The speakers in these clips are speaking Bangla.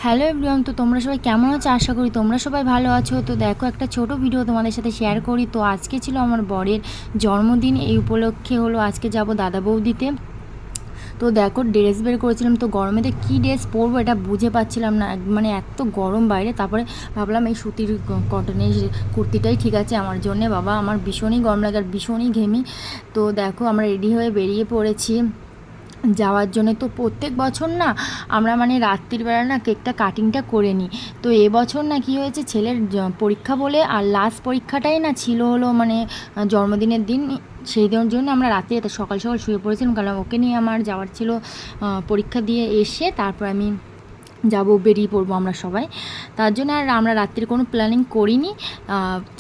হ্যালো এভরিওয়ান, তো তোমরা সবাই কেমন আছো? আশা করি তোমরা সবাই ভালো আছো। তো দেখো, একটা ছোট ভিডিও তোমাদের সাথে শেয়ার করি। তো আজকে ছিল আমার বরের জন্মদিন, এই উপলক্ষে হলো আজকে যাব দাদা বৌদিতে। তো দেখো, ড্রেস বের করেছিলাম, তো গরমেতে কী ড্রেস পরবো এটা বুঝে পাচ্ছিলাম না, মানে এত গরম বাইরে। তারপরে ভাবলাম এই সুতির কটনের কুর্তিটাই ঠিক আছে আমার জন্যে। বাবা, আমার ভীষণই গরম লাগে আর ভীষণই ঘেমি। তো দেখো, আমরা রেডি হয়ে বেরিয়ে পড়েছি যাওয়ার জন্য। তো প্রত্যেক বছর না আমরা মানে রাত্রিবেলা না কেকটা কাটিংটা করে নিই। তো এবছর না কী হয়েছে, ছেলের পরীক্ষা বলে আর লাস্ট পরীক্ষাটাই না ছিল হলো মানে জন্মদিনের দিন। সেই দিনের জন্য আমরা রাত্রে সকাল সকাল শুয়ে পড়েছিলাম, কারণ ওকে নিয়ে আমার যাওয়ার ছিল। পরীক্ষা দিয়ে এসে তারপর আমি বেরিয়ে পড়বো আমরা সবাই। তার জন্য আর আমরা রাত্রির কোনো প্ল্যানিং করিনি।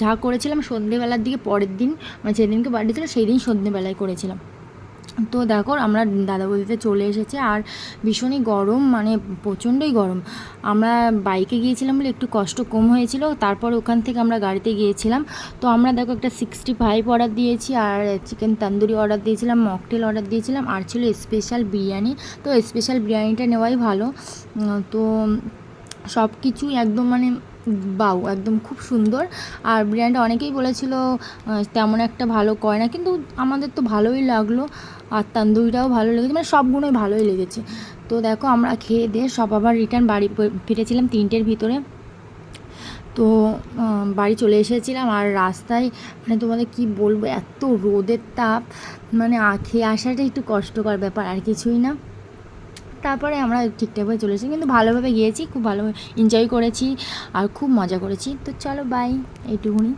যা করেছিলাম সন্ধ্যেবেলার দিকে, পরের দিন মানে যেদিনকে বার্থডে ছিল সেই দিন সন্ধ্যেবেলায় করেছিলাম। তো দেখো, আমরা দাদা বৌদিতে চলে এসেছি আর ভীষণই গরম, মানে প্রচণ্ডই গরম। আমরা বাইকে গিয়েছিলাম বলে একটু কষ্ট কম হয়েছিল। তারপর ওখান থেকে আমরা গাড়িতে গিয়েছিলাম। তো আমরা দেখো একটা 65 অর্ডার দিয়েছি, আর চিকেন তন্দুরি অর্ডার দিয়েছিলাম, মকটেল অর্ডার দিয়েছিলাম, আর ছিল স্পেশাল বিরিয়ানি। তো স্পেশাল বিরিয়ানিটা নেওয়াই ভালো। তো সব কিছুই একদম মানে বাউ, একদম খুব সুন্দর। আর বিরিয়ানিটা অনেকেই বলেছিল তেমন একটা ভালো করে না, কিন্তু আমাদের তো ভালোই লাগলো। আর তন্দুরিটাও ভালো লেগেছে, মানে সবগুলোই ভালোই লেগেছে। তো দেখো, আমরা খেয়ে দিয়ে সব আবার রিটার্ন বাড়ি ফিরেছিলাম 3টের ভিতরে। তো বাড়ি চলে এসেছিলাম, আর রাস্তায় মানে তোমাদের কি বলবো, এত রোদের তাপ, মানে খেয়ে আসাটা একটু কষ্টকর ব্যাপার, আর কিছুই না। তারপরে আমরা ঠিকঠাকভাবে চলে এসেছি, কিন্তু ভালোভাবে গিয়েছি, খুব ভালো এনজয় করেছি আর খুব মজা করেছি। তো চলো, বাই, এইটুকুনি।